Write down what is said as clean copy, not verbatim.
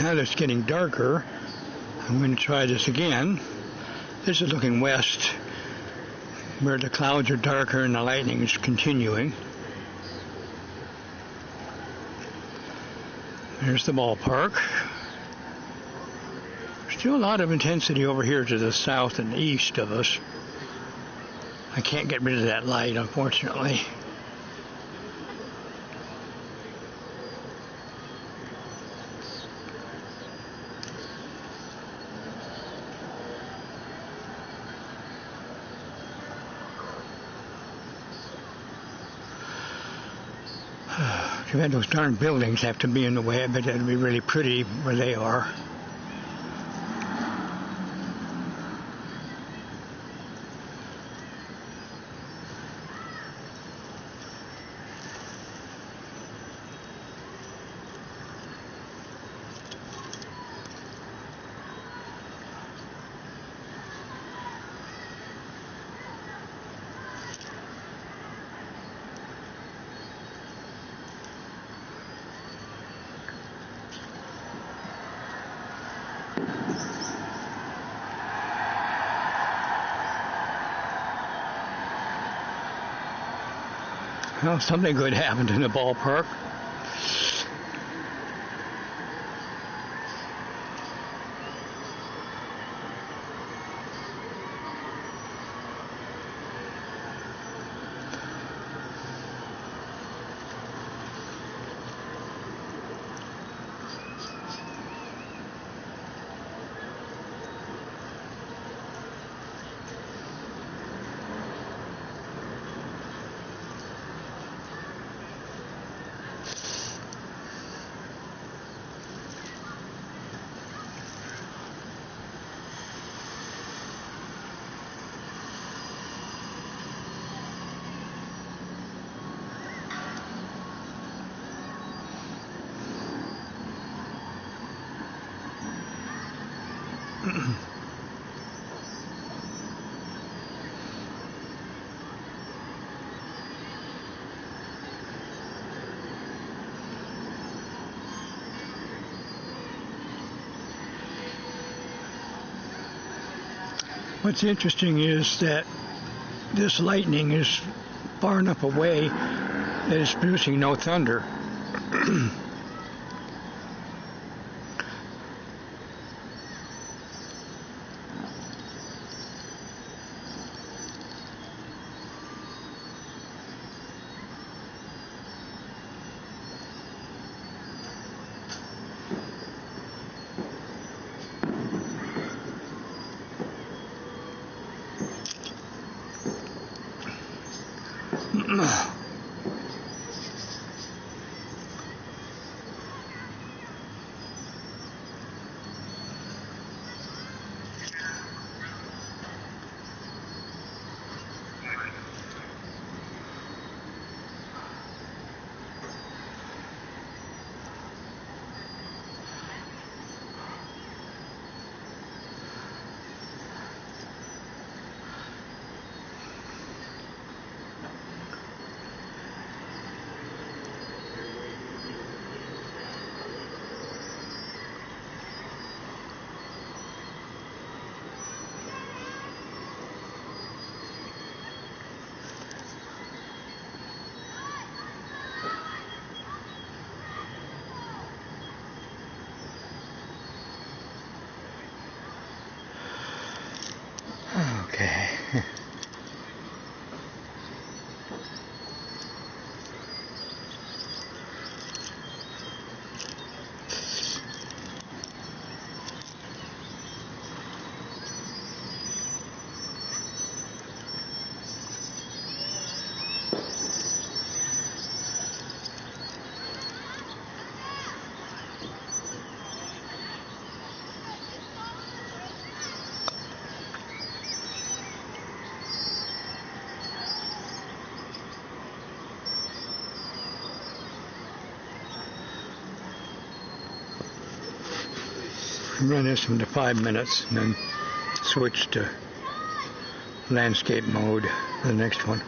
Now that it's getting darker, I'm going to try this again. This is looking west, where the clouds are darker and the lightning is continuing. There's the ballpark. Still a lot of intensity over here to the south and east of us. I can't get rid of that light, unfortunately. Too bad those darn buildings have to be in the way. I bet it'd be really pretty where they are. Well, something good happened in the ballpark. What's interesting is that this lightning is far enough away that it's producing no thunder. Okay. Run this into 5 minutes and then switch to landscape mode for the next one.